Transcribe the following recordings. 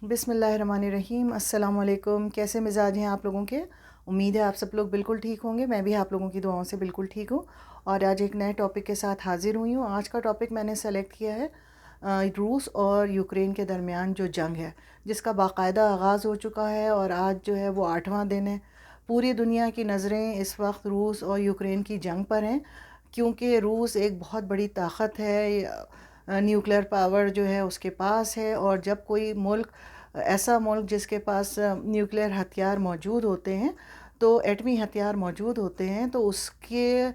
بسم اللہ الرحمن الرحیم۔ السلام علیکم۔ کیسے مزاج ہیں آپ لوگوں کے؟ امید ہے آپ سب لوگ بالکل ٹھیک ہوں گے۔ میں بھی آپ لوگوں کی دعاؤں سے بالکل ٹھیک ہوں، اور آج ایک نئے ٹاپک کے ساتھ حاضر ہوئی ہوں۔ آج کا ٹاپک میں نے سلیکٹ کیا ہے روس اور یوکرین کے درمیان جو جنگ ہے، جس کا باقاعدہ آغاز ہو چکا ہے، اور آج جو ہے وہ 8واں دن ہے۔ پوری دنیا کی نظریں اس وقت روس اور یوکرین کی جنگ پر ہیں، کیونکہ روس ایک بہت بڑی طاقت ہے، نیوکلیر پاور جو ہے اس کے پاس ہے، اور جب کوئی ملک ایسا ملک جس کے پاس نیوکلیر ہتھیار موجود ہوتے ہیں، تو ایٹمی ہتھیار موجود ہوتے ہیں، تو اس کے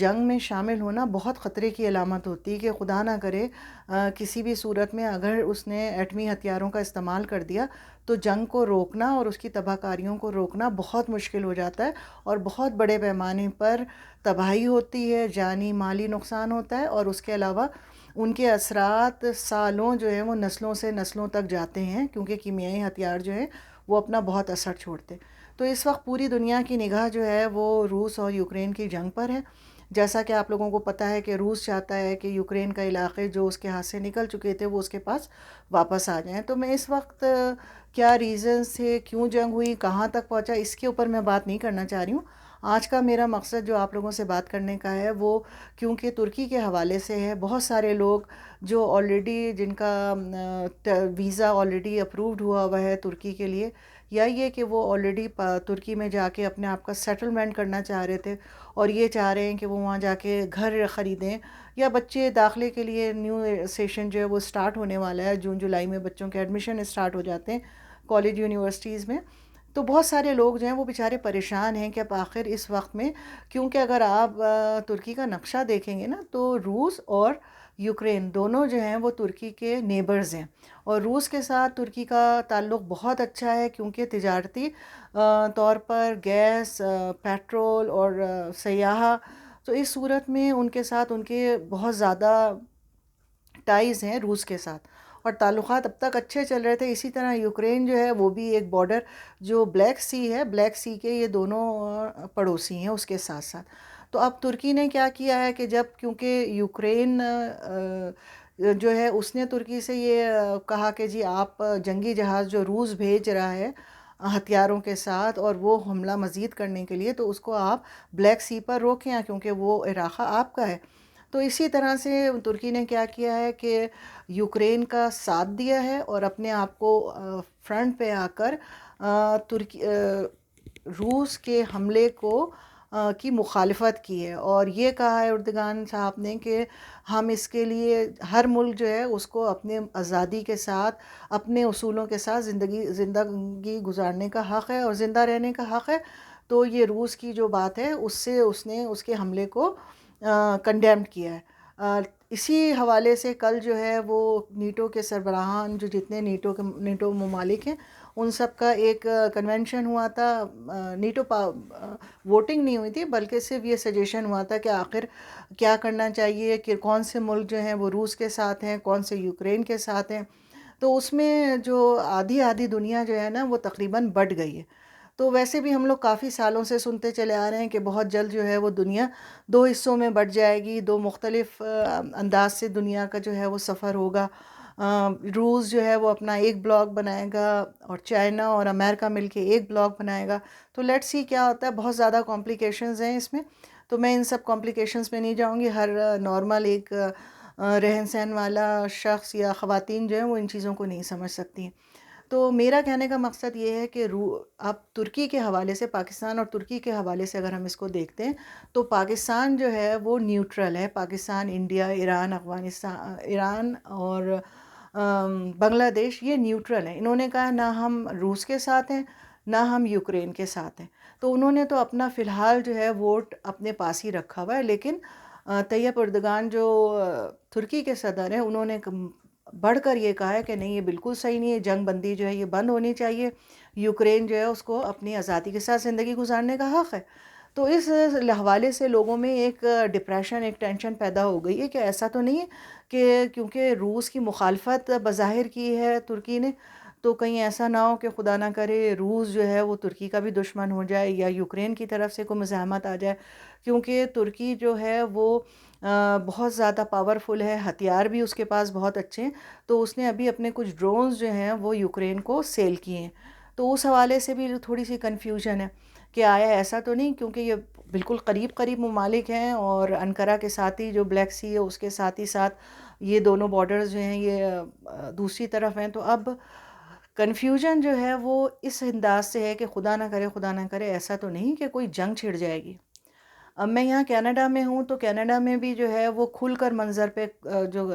جنگ میں شامل ہونا بہت خطرے کی علامت ہوتی ہے کہ خدا نہ کرے کسی بھی صورت میں اگر اس نے ایٹمی ہتھیاروں کا استعمال کر دیا تو جنگ کو روکنا اور اس کی تباہ کاریوں کو روکنا بہت مشکل ہو جاتا ہے، اور بہت بڑے پیمانے پر تباہی ہوتی ہے، جانی مالی نقصان ہوتا ہے، اور اس کے علاوہ ان کے اثرات سالوں جو ہیں وہ نسلوں سے نسلوں تک جاتے ہیں، کیونکہ کیمیائی ہتھیار جو ہیں وہ اپنا بہت اثر چھوڑتے ہیں۔ تو اس وقت پوری دنیا کی نگاہ جو ہے وہ روس اور یوکرین کی جنگ پر ہے۔ جیسا کہ آپ لوگوں کو پتہ ہے کہ روس چاہتا ہے کہ یوکرین کا علاقے جو اس کے ہاتھ سے نکل چکے تھے وہ اس کے پاس واپس آ جائیں۔ تو میں اس وقت کیا ریزنز تھے، کیوں جنگ ہوئی، کہاں تک پہنچا، اس کے اوپر میں بات نہیں کرنا چاہ رہی ہوں۔ آج کا میرا مقصد جو آپ لوگوں سے بات کرنے کا ہے وہ کیونکہ ترکی کے حوالے سے ہے۔ بہت سارے لوگ جو آلریڈی جن کا ویزا آلریڈی اپرووڈ ہوا ہے ترکی کے لیے، یا یہ کہ وہ آلریڈی ترکی میں جا کے اپنے آپ کا سیٹلمنٹ کرنا چاہ رہے تھے، اور یہ چاہ رہے ہیں کہ وہ وہاں جا کے گھر خریدیں، یا بچے داخلے کے لیے نیو سیشن جو ہے وہ سٹارٹ ہونے والا ہے، جون جولائی میں بچوں کے ایڈمیشن سٹارٹ ہو جاتے ہیں کالج یونیورسٹیز میں۔ تو بہت سارے لوگ جو ہیں وہ بیچارے پریشان ہیں کہ اب آخر اس وقت میں، کیونکہ اگر آپ ترکی کا نقشہ دیکھیں گے نا تو روس اور یوکرین دونوں جو ہیں وہ ترکی کے نیبرز ہیں، اور روس کے ساتھ ترکی کا تعلق بہت اچھا ہے، کیونکہ تجارتی طور پر گیس، پیٹرول اور سیاحت، تو اس صورت میں ان کے ساتھ ان کے بہت زیادہ ٹائز ہیں روس کے ساتھ، اور تعلقات اب تک اچھے چل رہے تھے۔ اسی طرح یوکرین جو ہے وہ بھی ایک بارڈر جو بلیک سی ہے، بلیک سی کے یہ دونوں پڑوسی ہیں اس کے ساتھ ساتھ۔ تو اب ترکی نے کیا کیا ہے کہ جب کیونکہ یوکرین جو ہے اس نے ترکی سے یہ کہا کہ جی آپ جنگی جہاز جو روس بھیج رہا ہے ہتھیاروں کے ساتھ اور وہ حملہ مزید کرنے کے لیے، تو اس کو آپ بلیک سی پر روکیں کیونکہ وہ علاقہ آپ کا ہے۔ تو اسی طرح سے ترکی نے کیا کیا ہے کہ یوکرین کا ساتھ دیا ہے، اور اپنے آپ کو فرنٹ پہ آ کر ترکی روس کے حملے کو کی مخالفت کی ہے، اور یہ کہا ہے اردگان صاحب نے کہ ہم اس کے لیے ہر ملک جو ہے اس کو اپنے آزادی کے ساتھ، اپنے اصولوں کے ساتھ زندگی گزارنے کا حق ہے اور زندہ رہنے کا حق ہے۔ تو یہ روس کی جو بات ہے اس سے اس نے اس کے حملے کو کنڈیمڈ کیا ہے۔ اسی حوالے سے کل جو ہے وہ نیٹو کے سربراہان جو جتنے نیٹو ممالک ہیں ان سب کا ایک کنونشن ہوا تھا۔ نیٹو ووٹنگ نہیں ہوئی تھی، بلکہ صرف یہ سجیشن ہوا تھا کہ آخر کیا کرنا چاہیے، کہ کون سے ملک جو ہیں وہ روس کے ساتھ ہیں، کون سے یوکرین کے ساتھ ہیں۔ تو اس میں جو آدھی دنیا جو ہے نا وہ تقریباً بٹ گئی ہے۔ تو ویسے بھی ہم لوگ کافی سالوں سے سنتے چلے آ رہے ہیں کہ بہت جلد جو ہے وہ دنیا دو حصوں میں بٹ جائے گی، دو مختلف انداز سے دنیا کا جو ہے وہ سفر ہوگا۔ روس جو ہے وہ اپنا ایک بلاک بنائے گا، اور چائنا اور امریکہ مل کے ایک بلاک بنائے گا۔ تو لیٹس سی کیا ہوتا ہے، بہت زیادہ کمپلیکیشنز ہیں اس میں، تو میں ان سب کمپلیکیشنز میں نہیں جاؤں گی۔ ہر نارمل ایک رہن سہن والا شخص یا خواتین جو ہیں وہ ان چیزوں کو نہیں سمجھ سکتی ہیں۔ تو میرا کہنے کا مقصد یہ ہے کہ اب ترکی کے حوالے سے، پاکستان اور ترکی کے حوالے سے اگر ہم اس کو دیکھتے ہیں تو پاکستان جو ہے وہ نیوٹرل ہے۔ پاکستان، انڈیا، ایران، افغانستان، ایران اور بنگلہ دیش یہ نیوٹرل ہیں۔ انہوں نے کہا نہ ہم روس کے ساتھ ہیں نہ ہم یوکرین کے ساتھ ہیں۔ تو انہوں نے تو اپنا فی الحال جو ہے ووٹ اپنے پاس ہی رکھا ہوا ہے، لیکن طیب اردگان جو ترکی کے صدر ہیں انہوں نے بڑھ کر یہ کہا ہے کہ نہیں، یہ بالکل صحیح نہیں ہے، جنگ بندی جو ہے یہ بند ہونی چاہیے، یوکرین جو ہے اس کو اپنی آزادی کے ساتھ زندگی گزارنے کا حق ہے۔ تو اس حوالے سے لوگوں میں ایک ڈپریشن، ایک ٹینشن پیدا ہو گئی ہے کہ ایسا تو نہیں ہے کہ کیونکہ روس کی مخالفت بظاہر کی ہے ترکی نے، تو کہیں ایسا نہ ہو کہ خدا نہ کرے روس جو ہے وہ ترکی کا بھی دشمن ہو جائے، یا یوکرین کی طرف سے کوئی مزاحمت آ جائے، کیونکہ ترکی جو ہے وہ بہت زیادہ پاورفل ہے، ہتھیار بھی اس کے پاس بہت اچھے ہیں، تو اس نے ابھی اپنے کچھ ڈرونز جو ہیں وہ یوکرین کو سیل کیے ہیں. تو اس حوالے سے بھی تھوڑی سی کنفیوژن ہے کہ آیا ایسا تو نہیں، کیونکہ یہ بالکل قریب قریب ممالک ہیں، اور انقرہ کے ساتھ ہی جو بلیک سی ہے اس کے ساتھ ہی ساتھ یہ دونوں بارڈرز جو ہیں یہ دوسری طرف ہیں. تو اب کنفیوژن جو ہے وہ اس انداز سے ہے کہ خدا نہ کرے ایسا تو نہیں کہ کوئی جنگ چھڑ جائے گی. اب میں یہاں کینیڈا میں ہوں، تو کینیڈا میں بھی جو ہے وہ کھل کر منظر پہ جو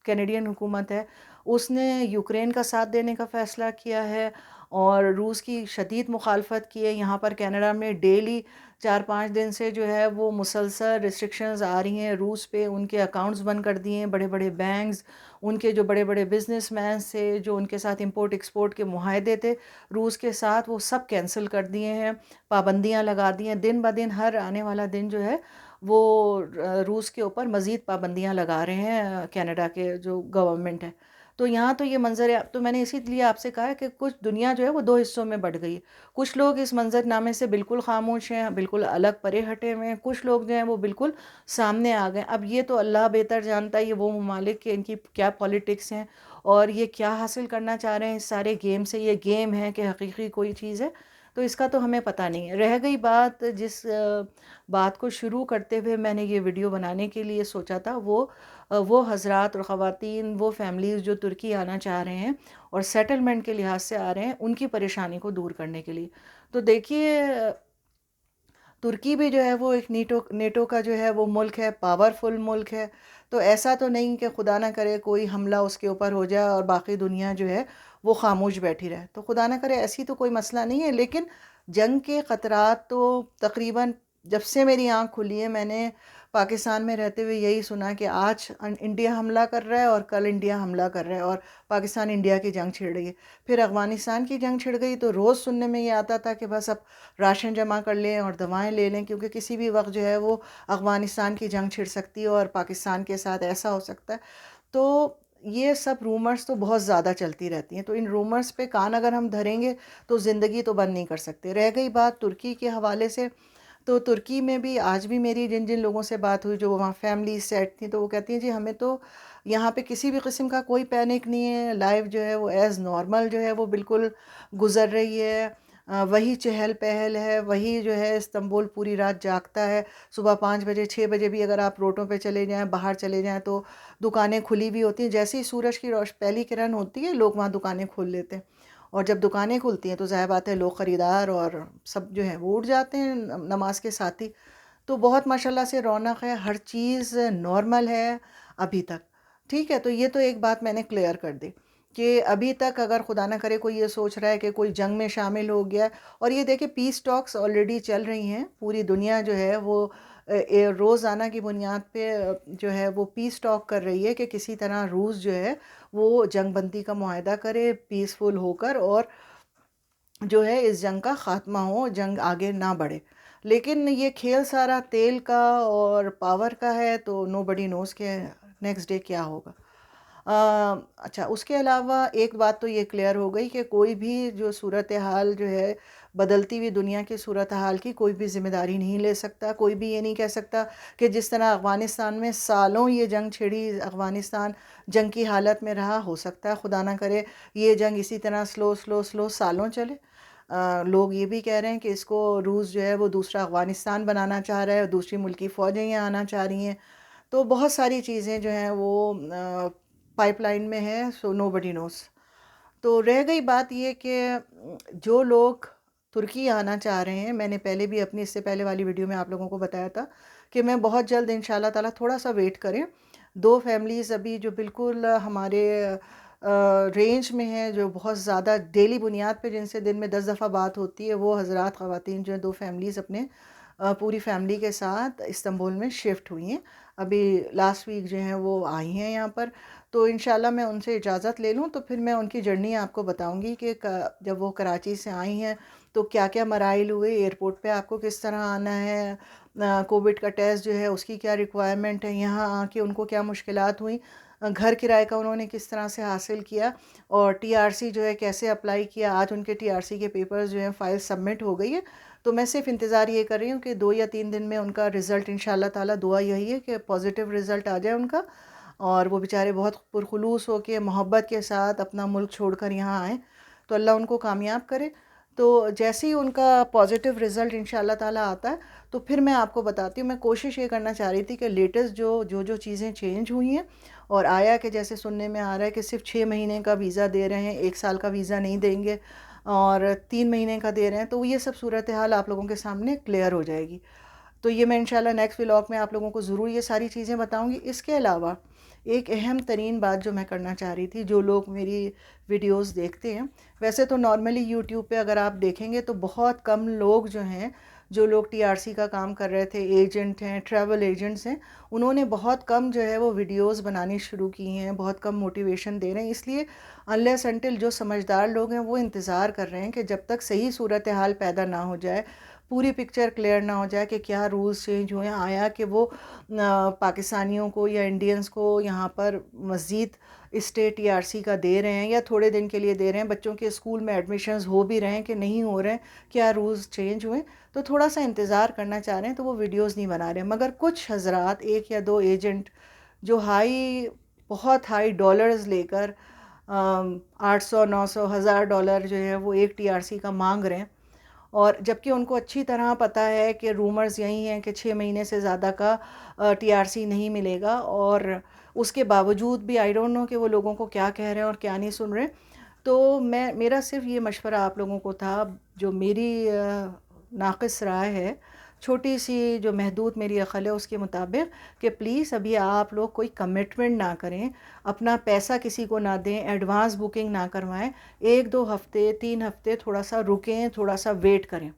کینیڈین حکومت ہے اس نے یوکرین کا ساتھ دینے کا فیصلہ کیا ہے، اور روس کی شدید مخالفت کی ہے. یہاں پر کینیڈا میں ڈیلی 4-5 دن سے جو ہے وہ مسلسل ریسٹرکشنز آ رہی ہیں روس پہ. ان کے اکاؤنٹس بند کر دیے ہیں، بڑے بڑے بینکس، ان کے جو بڑے بڑے بزنس مین سے جو ان کے ساتھ امپورٹ ایکسپورٹ کے معاہدے تھے روس کے ساتھ، وہ سب کینسل کر دیے ہیں، پابندیاں لگا دی ہیں. دن بہ دن ہر آنے والا دن جو ہے وہ روس کے اوپر مزید پابندیاں لگا رہے ہیں کینیڈا کے جو گورنمنٹ ہے. تو یہاں تو یہ منظر ہے. تو میں نے اسی لیے آپ سے کہا ہے کہ کچھ دنیا جو ہے وہ 2 حصوں میں بٹ گئی ہے. کچھ لوگ اس منظر نامے سے بالکل خاموش ہیں، بالکل الگ پرے ہٹے ہوئے ہیں، کچھ لوگ جو ہیں وہ بالکل سامنے آ گئے. اب یہ تو اللہ بہتر جانتا ہے یہ وہ ممالک کہ ان کی کیا پالیٹکس ہیں اور یہ کیا حاصل کرنا چاہ رہے ہیں اس سارے گیم سے. یہ گیم ہے کہ حقیقی کوئی چیز ہے، تو اس کا تو ہمیں پتہ نہیں ہے. رہ گئی بات جس بات کو شروع کرتے ہوئے میں نے یہ ویڈیو بنانے کے لیے سوچا تھا، وہ حضرات اور خواتین، وہ فیملیز جو ترکی آنا چاہ رہے ہیں اور سیٹلمنٹ کے لحاظ سے آ رہے ہیں، ان کی پریشانی کو دور کرنے کے لیے. تو دیکھیے ترکی بھی جو ہے وہ ایک نیٹو کا جو ہے وہ ملک ہے، پاورفل ملک ہے. تو ایسا تو نہیں کہ خدا نہ کرے کوئی حملہ اس کے اوپر ہو جائے اور باقی دنیا جو ہے وہ خاموش بیٹھی رہے. تو خدا نہ کرے ایسی تو کوئی مسئلہ نہیں ہے، لیکن جنگ کے خطرات تو تقریباً جب سے میری آنکھ کھلی ہے میں نے پاکستان میں رہتے ہوئے یہی سنا کہ آج انڈیا حملہ کر رہا ہے اور کل انڈیا حملہ کر رہا ہے اور پاکستان انڈیا کی جنگ چھڑ رہی ہے. پھر افغانستان کی جنگ چھڑ گئی تو روز سننے میں یہ آتا تھا کہ بس اب راشن جمع کر لیں اور دوائیں لے لیں، کیونکہ کسی بھی وقت جو ہے وہ افغانستان کی جنگ چھڑ سکتی ہے اور پاکستان کے ساتھ ایسا ہو سکتا ہے. تو یہ سب رومرز تو بہت زیادہ چلتی رہتی ہیں، تو ان رومرز پہ کان اگر ہم دھریں گے تو زندگی تو بند نہیں کر سکتے. رہ گئی بات ترکی کے حوالے سے، تو ترکی میں بھی آج بھی میری جن جن لوگوں سے بات ہوئی جو وہاں فیملی سیٹ تھیں، تو وہ کہتی ہیں جی ہمیں تو یہاں پہ کسی بھی قسم کا کوئی پینک نہیں ہے، لائف جو ہے وہ ایز نارمل جو ہے وہ بالکل گزر رہی ہے. وہی چہل پہل ہے، وہی جو ہے استنبول پوری رات جاگتا ہے. صبح 5 بجے 6 بجے بھی اگر آپ روڈوں پہ چلے جائیں، باہر چلے جائیں تو دکانیں کھلی ہوئی ہوتی ہیں. جیسے ہی سورج کی پہلی کرن ہوتی ہے لوگ وہاں دکانیں کھول لیتے ہیں، اور جب دکانیں کھلتی ہیں تو ظاہر بات ہے لوگ خریدار اور سب جو ہیں وہ اٹھ جاتے ہیں نماز کے ساتھ ہی. تو بہت ماشاءاللہ سے رونق ہے، ہر چیز نارمل ہے ابھی تک. ٹھیک ہے، تو یہ تو ایک بات میں نے کلیئر کر دی کہ ابھی تک اگر خدا نہ کرے کوئی یہ سوچ رہا ہے کہ کوئی جنگ میں شامل ہو گیا. اور یہ دیکھیں پیس ٹاکس آلریڈی چل رہی ہیں، پوری دنیا جو ہے وہ روزانہ کی بنیاد پہ جو ہے وہ پیس ٹاک کر رہی ہے کہ کسی طرح روس جو ہے وہ جنگ بندی کا معاہدہ کرے پیسفل ہو کر، اور جو ہے اس جنگ کا خاتمہ ہو، جنگ آگے نہ بڑھے. لیکن یہ کھیل سارا تیل کا اور پاور کا ہے، تو نو بڈی نوز کہ نیکسٹ ڈے کیا ہوگا. اچھا، اس کے علاوہ ایک بات تو یہ کلیئر ہو گئی کہ کوئی بھی جو صورتحال جو ہے بدلتی ہوئی دنیا کی صورتحال کی کوئی بھی ذمہ داری نہیں لے سکتا. کوئی بھی یہ نہیں کہہ سکتا کہ جس طرح افغانستان میں سالوں یہ جنگ چھڑی، افغانستان جنگ کی حالت میں رہا، ہو سکتا ہے خدا نہ کرے یہ جنگ اسی طرح سلو سالوں چلے. لوگ یہ بھی کہہ رہے ہیں کہ اس کو روس جو ہے وہ دوسرا افغانستان بنانا چاہ رہا ہے اور دوسری ملکی فوجیں یہاں آنا چاہ رہی ہیں. تو بہت ساری چیزیں جو ہیں وہ پائپ لائن میں ہے، سو نو بڈی نوز. تو رہ گئی بات یہ کہ جو لوگ ترکی آنا چاہ رہے ہیں، میں نے پہلے بھی اپنی اس سے پہلے والی ویڈیو میں آپ لوگوں کو بتایا تھا کہ میں بہت جلد انشاءاللہ تعالیٰ، تھوڑا سا ویٹ کریں. 2 فیملیز ابھی جو بالکل ہمارے رینج میں ہیں، جو بہت زیادہ ڈیلی بنیاد پہ جن سے دن میں 10 دفعہ بات ہوتی ہے، وہ حضرات خواتین جو ہیں 2 فیملیز اپنے پوری فیملی کے ساتھ استنبول میں شفٹ ہوئی ہیں. ابھی لاسٹ ویک جو ہیں وہ آئی ہیں یہاں پر. تو انشاءاللہ میں ان سے اجازت لے لوں تو پھر میں ان کی جرنی آپ کو بتاؤں گی کہ جب وہ کراچی سے آئی ہیں تو کیا کیا مراحل ہوئے، ایئرپورٹ پہ آپ کو کس طرح آنا ہے، کووڈ کا ٹیسٹ جو ہے اس کی کیا ریکوائرمنٹ ہے، یہاں آ کے ان کو کیا مشکلات ہوئیں. گھر کرائے کا انہوں نے کس طرح سے حاصل کیا، اور ٹی آر سی جو ہے کیسے اپلائی کیا. آج ان کے ٹی آر سی کے پیپرز جو ہیں فائل سبمٹ ہو گئی ہے. تو میں صرف انتظار یہ کر رہی ہوں کہ 2 یا 3 دن میں ان کا رزلٹ انشاءاللہ تعالیٰ، دعا یہی ہے کہ پازیٹیو رزلٹ آ جائے ان کا، اور وہ بیچارے بہت پرخلوص ہو کے محبت کے ساتھ اپنا ملک چھوڑ کر یہاں آئیں، تو اللہ ان کو کامیاب کرے. تو جیسے ہی ان کا پازیٹیو رزلٹ انشاءاللہ تعالیٰ آتا ہے تو پھر میں آپ کو بتاتی ہوں. میں کوشش یہ کرنا چاہ رہی تھی کہ لیٹسٹ جو چیزیں چینج ہوئی ہیں، اور آیا کہ جیسے سننے میں آ رہا ہے کہ صرف 6 مہینے کا ویزا دے رہے ہیں، 1 سال کا ویزا نہیں دیں گے، اور 3 مہینے کا دے رہے ہیں. تو یہ سب صورتحال آپ لوگوں کے سامنے کلیئر ہو جائے گی. تو یہ میں انشاءاللہ نیکسٹ ولاگ میں آپ لوگوں کو ضرور یہ ساری چیزیں بتاؤں گی. اس کے علاوہ ایک اہم ترین بات جو میں کرنا چاہ رہی تھی، جو لوگ میری ویڈیوز دیکھتے ہیں، ویسے تو نارملی یوٹیوب پہ اگر آپ دیکھیں گے تو بہت کم لوگ جو ہیں، جو لوگ ٹی آر سی کا کام کر رہے تھے، ایجنٹ ہیں، ٹریول ایجنٹس ہیں، انہوں نے بہت کم جو ہے وہ ویڈیوز بنانی شروع کی ہیں، بہت کم موٹیویشن دے رہے ہیں. اس لیے انلیس انٹل جو سمجھدار لوگ ہیں وہ انتظار کر رہے ہیں کہ جب تک صحیح صورتحال پیدا نہ ہو جائے، پوری پکچر کلیئر نہ ہو جائے کہ کیا رولز چینج ہوئے ہیں. آیا کہ وہ پاکستانیوں کو یا انڈینز کو یہاں پر مزید اسٹے ٹی آر سی کا دے رہے ہیں یا تھوڑے دن کے لیے دے رہے ہیں، بچوں کے اسکول میں ایڈمیشنز ہو بھی رہے ہیں کہ نہیں ہو رہے ہیں، کیا رولز چینج ہوئے. تو تھوڑا سا انتظار کرنا چاہ رہے ہیں تو وہ ویڈیوز نہیں بنا رہے ہیں. مگر کچھ حضرات، 1 یا 2 ایجنٹ جو بہت ہائی ڈالرز لے کر 800 900 $1000 جو ہے وہ ایک ٹی آر سی کا مانگ رہے ہیں، اور جبکہ ان کو اچھی طرح پتہ ہے کہ رومرز یہی ہیں کہ 6 مہینے سے زیادہ کا ٹی آر سی نہیں ملے گا، اور اس کے باوجود بھی آئی ڈونٹ نو کہ وہ لوگوں کو کیا کہہ رہے ہیں اور کیا نہیں سن رہے. تو میرا صرف یہ مشورہ آپ لوگوں کو تھا، جو میری ناقص رائے ہے، چھوٹی سی جو محدود میری عقل ہے اس کے مطابق، کہ پلیز ابھی آپ لوگ کوئی کمٹمنٹ نہ کریں، اپنا پیسہ کسی کو نہ دیں، ایڈوانس بکنگ نہ کروائیں. 1 2 ہفتے 3 ہفتے تھوڑا سا رکیں، تھوڑا سا ویٹ کریں.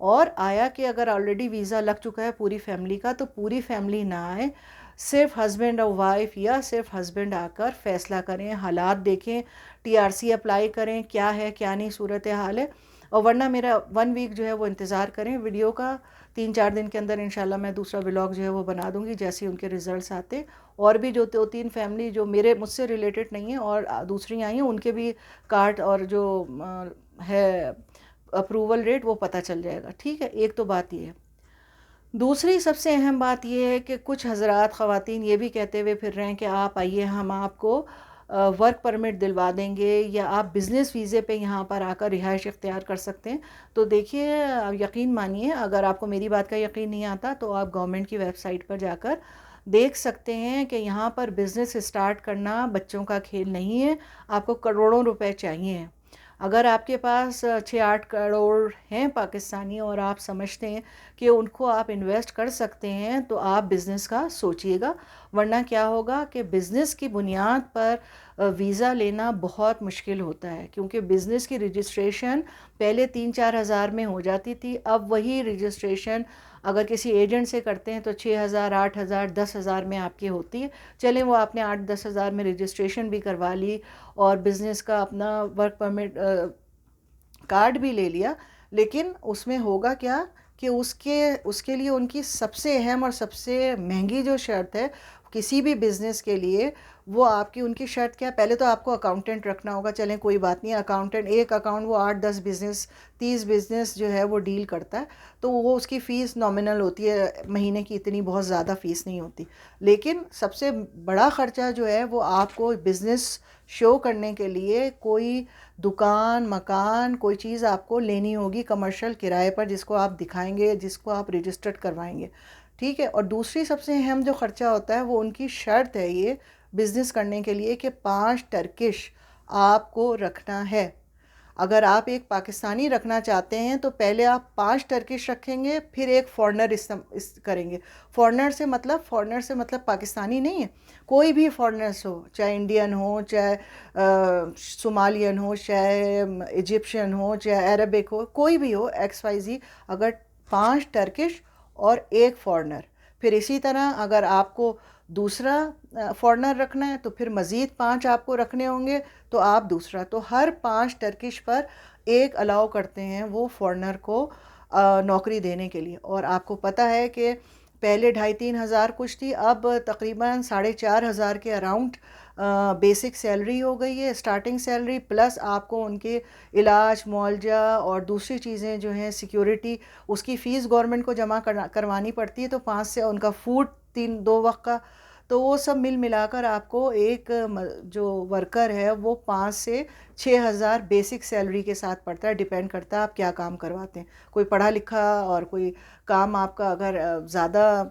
اور آیا کہ اگر آلریڈی ویزا لگ چکا ہے پوری فیملی کا تو پوری فیملی نہ آئے، صرف ہسبینڈ اور وائف یا صرف ہسبینڈ آ کر فیصلہ کریں، حالات دیکھیں، ٹی آر سی اپلائی کریں، کیا ہے کیا نہیں صورتحال ہے. اور ورنہ میرا 1 ویک جو ہے وہ انتظار کریں ویڈیو کا. 3 4 دن کے اندر انشاءاللہ میں دوسرا ولاگ جو ہے وہ بنا دوں گی جیسے ان کے ریزلٹس آتے. اور بھی جو 2 3 فیملی جو مجھ سے ریلیٹڈ نہیں ہیں اور دوسری آئی ہیں، ان کے بھی کارڈ اور جو ہے اپروول ریٹ وہ پتہ چل جائے گا. ٹھیک ہے، ایک تو بات یہ ہے. دوسری سب سے اہم بات یہ ہے کہ کچھ حضرات خواتین یہ بھی کہتے ہوئے پھر رہے ہیں کہ آپ آئیے، ہم آپ کو ورک پرمٹ دلوا دیں گے، یا آپ بزنس ویزے پہ یہاں پر آ کر رہائش اختیار کر سکتے ہیں. تو دیکھیے، یقین مانیے، اگر آپ کو میری بات کا یقین نہیں آتا تو آپ گورنمنٹ کی ویب سائٹ پر جا کر دیکھ سکتے ہیں کہ یہاں پر بزنس اسٹارٹ کرنا بچوں کا کھیل نہیں ہے. آپ کو کروڑوں روپے چاہیے ہیں. اگر آپ کے پاس 6 8 کروڑ ہیں پاکستانی اور آپ سمجھتے ہیں کہ ان کو آپ انویسٹ کر سکتے ہیں تو آپ بزنس کا سوچئے گا. ورنہ کیا ہوگا کہ بزنس کی بنیاد پر ویزا لینا بہت مشکل ہوتا ہے، کیونکہ بزنس کی رجسٹریشن پہلے 3 4 ہزار میں ہو جاتی تھی. اب وہی رجسٹریشن اگر کسی ایجنٹ سے کرتے ہیں تو 6 ہزار 8 ہزار 10 ہزار میں آپ کی ہوتی ہے. چلیں، وہ آپ نے 8 10 ہزار میں رجسٹریشن بھی کروا لی اور بزنس کا اپنا ورک پرمٹ کارڈ بھی لے لیا، لیکن اس میں ہوگا کیا کہ اس کے لیے ان کی سب سے اہم اور سب سے مہنگی جو شرط ہے کسی بھی بزنس کے لیے، وہ آپ کی ان کی شرط کیا ہے؟ پہلے تو آپ کو اکاؤنٹنٹ رکھنا ہوگا. چلیں کوئی بات نہیں، اکاؤنٹنٹ ایک اکاؤنٹ وہ 8 10 بزنس 30 بزنس جو ہے وہ ڈیل کرتا ہے، تو وہ اس کی فیس نامنل ہوتی ہے، مہینے کی اتنی بہت زیادہ فیس نہیں ہوتی. لیکن سب سے بڑا خرچہ جو ہے وہ آپ کو بزنس شو کرنے کے لیے کوئی دکان مکان کوئی چیز آپ کو لینی ہوگی کمرشل کرائے پر، جس کو آپ دکھائیں گے، جس کو آپ رجسٹرڈ کروائیں گے. ٹھیک ہے. اور دوسری سب سے اہم جو خرچہ ہوتا ہے وہ ان کی شرط ہے یہ بزنس کرنے کے لیے کہ 5 ٹرکش آپ کو رکھنا ہے. اگر آپ ایک پاکستانی رکھنا چاہتے ہیں تو پہلے آپ 5 ٹرکش رکھیں گے، پھر ایک فورنر کریں گے. فورنر سے مطلب پاکستانی نہیں ہے، کوئی بھی فورنرس ہو، چاہے انڈین ہو، چاہے صومالین ہو، چاہے ایجپشین ہو، چاہے عربک ہو، کوئی بھی ہو، ایکس وائی زی. اگر 5 ٹرکش اور ایک فورنر. پھر اسی طرح اگر آپ کو دوسرا فورنر رکھنا ہے تو پھر مزید 5 آپ کو رکھنے ہوں گے، تو آپ دوسرا. تو ہر 5 ٹرکش پر ایک الاؤ کرتے ہیں وہ فورنر کو نوکری دینے کے لیے. اور آپ کو پتہ ہے کہ پہلے 2,500-3,000 کچھ تھی، اب تقریباً 4,500 کے اراؤنڈ بیسک سیلری ہو گئی ہے، اسٹارٹنگ سیلری، پلس آپ کو ان کے علاج معالجہ اور دوسری چیزیں جو ہیں سیکیورٹی، اس کی فیس گورنمنٹ کو جمع کروانی پڑتی ہے، تو 5 سے ان کا فوڈ 2 وقت کا، تو وہ سب ملا کر آپ کو ایک جو ورکر ہے وہ 5 سے 6 ہزار بیسک سیلری کے ساتھ پڑتا ہے، ڈیپینڈ کرتا ہے آپ کیا کام کرواتے ہیں. کوئی پڑھا لکھا اور کوئی کام آپ کا اگر زیادہ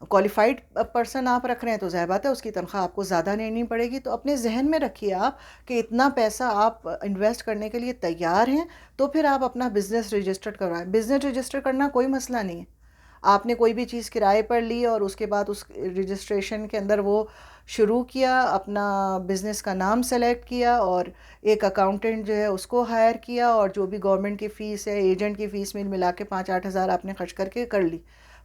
کوالیفائڈ پرسن آپ رکھ رہے ہیں تو ظاہر بات ہے اس کی تنخواہ آپ کو زیادہ لینی پڑے گی. تو اپنے ذہن میں رکھیے آپ کہ اتنا پیسہ آپ انویسٹ کرنے کے لیے تیار ہیں تو پھر آپ اپنا بزنس رجسٹر کروائیں. بزنس رجسٹر کرنا کوئی مسئلہ نہیں ہے. آپ نے کوئی بھی چیز کرائے پر لی اور اس کے بعد اس رجسٹریشن کے اندر وہ شروع کیا، اپنا بزنس کا نام سلیکٹ کیا اور ایک اکاؤنٹنٹ جو ہے اس کو ہائر کیا، اور جو بھی گورنمنٹ کی فیس ہے، ایجنٹ کی فیس میں ملا کے 5-8 ہزار آپ نے خرچ کر کے کر لی.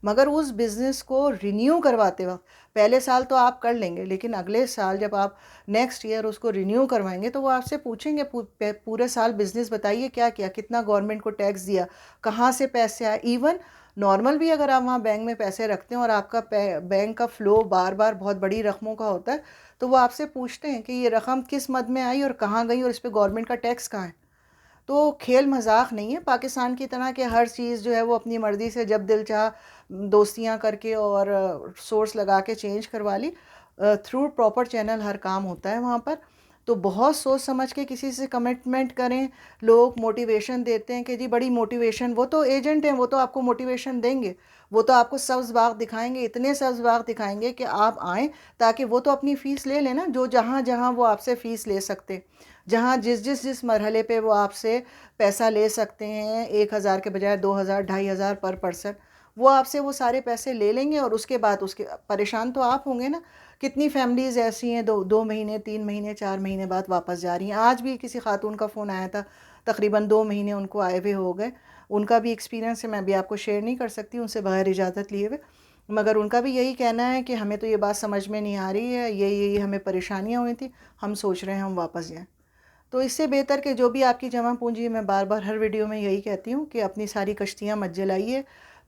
مگر اس بزنس کو رینیو کرواتے وقت پہلے سال تو آپ کر لیں گے، لیکن اگلے سال جب آپ نیکسٹ ایئر اس کو رینیو کروائیں گے تو وہ آپ سے پوچھیں گے پورے سال بزنس بتائیے کیا کیا، کتنا گورنمنٹ کو ٹیکس دیا، کہاں سے پیسے آئے. ایون نارمل بھی اگر آپ وہاں بینک میں پیسے رکھتے ہیں اور آپ کا بینک کا فلو بار بار بہت بڑی رقموں کا ہوتا ہے تو وہ آپ سے پوچھتے ہیں کہ یہ رقم کس مد میں آئی اور کہاں گئی اور اس پہ گورنمنٹ کا ٹیکس کہاں ہے. تو کھیل مذاق نہیں ہے پاکستان کی طرح کہ ہر چیز جو ہے وہ اپنی مرضی سے جب دل چاہ دوستیاں کر کے اور سورس لگا کے چینج کروا لی. تھرو پراپر چینل ہر کام ہوتا ہے وہاں پر. تو بہت سوچ سمجھ کے کسی سے کمٹمنٹ کریں. لوگ موٹیویشن دیتے ہیں کہ جی بڑی موٹیویشن، وہ تو ایجنٹ ہیں، وہ تو آپ کو موٹیویشن دیں گے، وہ تو آپ کو سبز باغ دکھائیں گے، اتنے سبز باغ دکھائیں گے کہ آپ آئیں، تاکہ وہ تو اپنی فیس لے لیں نا، جو جہاں جہاں وہ آپ سے فیس لے سکتے، جہاں جس مرحلے پہ وہ آپ سے پیسہ لے سکتے ہیں، 1,000 کے بجائے 2,000 2,500 پر پرسن، وہ آپ سے وہ سارے پیسے لے لیں گے. اور اس کے بعد اس کے پریشان تو آپ ہوں گے نا. کتنی فیملیز ایسی ہیں 2 مہینے 3 مہینے 4 مہینے بعد واپس جا رہی ہیں. آج بھی کسی خاتون کا فون آیا تھا، تقریباً 2 مہینے ان کو آئے ہوئے ہو گئے. ان کا بھی ایکسپیرینس ہے، میں بھی آپ کو شیئر نہیں کر سکتی ان سے بغیر اجازت لیے ہوئے، مگر ان کا بھی یہی کہنا ہے کہ ہمیں تو یہ بات سمجھ میں نہیں آ رہی ہے، یہ ہمیں پریشانیاں ہوئی تھیں، ہم سوچ رہے ہیں ہم واپس جائیں. تو اس سے بہتر کہ جو بھی آپ کی جمع پونجی ہے، میں بار بار ہر ویڈیو میں یہی کہتی ہوں کہ اپنی ساری کشتیاں مت جلائیے،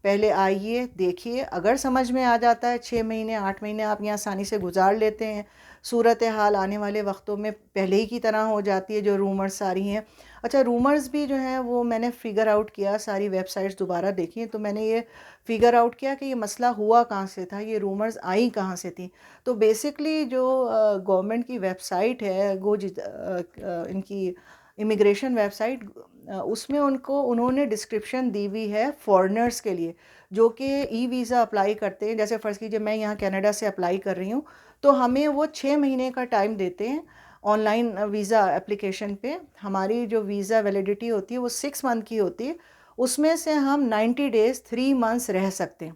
پہلے آئیے دیکھیے. اگر سمجھ میں آ جاتا ہے 6 مہینے 8 مہینے آپ یہاں آسانی سے گزار لیتے ہیں، صورتحال آنے والے وقتوں میں پہلے ہی کی طرح ہو جاتی ہے جو رومرز آ رہی ہیں. اچھا رومرز بھی جو ہیں وہ میں نے فگر آؤٹ کیا، ساری ویب سائٹس دوبارہ دیکھی تو میں نے یہ فگر آؤٹ کیا کہ یہ مسئلہ ہوا کہاں سے تھا، یہ رومرز آئیں کہاں سے تھیں. تو بیسکلی جو گورنمنٹ کی ویب سائٹ ہے ان کی امیگریشن ویب سائٹ، اس میں انہوں نے ڈسکرپشن دی ہوئی ہے فورنرز کے لیے جو کہ ای ویزا اپلائی کرتے ہیں. جیسے فرض کیجئے میں یہاں کینیڈا سے اپلائی کر رہی ہوں تو ہمیں وہ 6 مہینے کا ٹائم دیتے ہیں آن لائن ویزا اپلیکیشن پہ. ہماری جو ویزا ویلیڈیٹی ہوتی ہے وہ 6 منتھ کی ہوتی ہے، اس میں سے ہم 90 days 3 months رہ سکتے ہیں،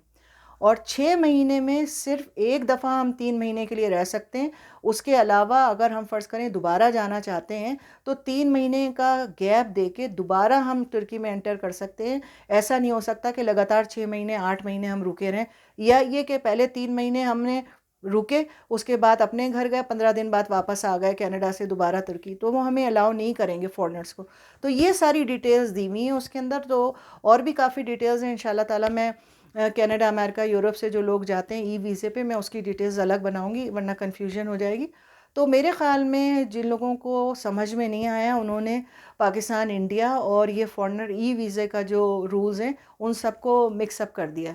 اور 6 مہینے میں صرف ایک دفعہ ہم 3 مہینے کے لیے رہ سکتے ہیں. اس کے علاوہ اگر ہم فرض کریں دوبارہ جانا چاہتے ہیں تو 3 مہینے کا گیپ دے کے دوبارہ ہم ترکی میں انٹر کر سکتے ہیں. ایسا نہیں ہو سکتا کہ لگاتار 6 مہینے 8 مہینے ہم رکے رہیں، یا یہ کہ پہلے 3 مہینے ہم نے رکے، اس کے بعد اپنے گھر گئے، 15 دن بعد واپس آ گئے کینیڈا سے دوبارہ ترکی، تو وہ ہمیں الاؤ نہیں کریں گے فورنرز کو. تو یہ ساری ڈیٹیلز دی ہوئی ہیں اس کے اندر. تو اور بھی کافی ڈیٹیلز ہیں، انشاءاللہ تعالیٰ میں کینیڈا امریکہ یورپ سے جو لوگ جاتے ہیں ای ویزے پہ، میں اس کی ڈیٹیلز الگ بناؤں گی ورنہ کنفیوژن ہو جائے گی. تو میرے خیال میں جن لوگوں کو سمجھ میں نہیں آیا انہوں نے پاکستان انڈیا اور یہ فورنر ای ویزے کا جو رولز ہیں ان سب کو مکس اپ کر دیا.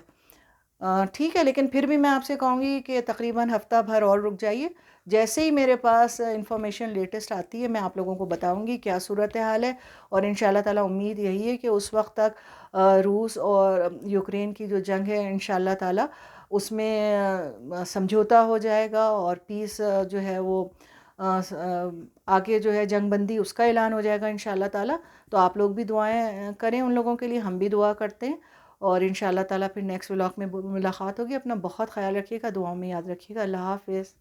ٹھیک ہے، لیکن پھر بھی میں آپ سے کہوں گی کہ تقریباً ہفتہ بھر اور رک جائیے. جیسے ہی میرے پاس انفارمیشن لیٹسٹ آتی ہے میں آپ لوگوں کو بتاؤں گی کیا صورتحال ہے. اور انشاءاللہ تعالیٰ امید یہی ہے کہ اس وقت تک روس اور یوکرین کی جو جنگ ہے انشاءاللہ تعالیٰ اس میں سمجھوتا ہو جائے گا اور پیس جو ہے وہ آگے جو ہے جنگ بندی اس کا اعلان ہو جائے گا انشاءاللہ تعالیٰ. تو آپ لوگ بھی دعائیں کریں ان لوگوں کے لیے، ہم بھی دعا کرتے ہیں. اور انشاءاللہ تعالیٰ پھر نیکسٹ ولاگ میں ملاقات ہوگی. اپنا بہت خیال رکھیے گا، دعاؤں میں یاد رکھیے گا. اللہ حافظ.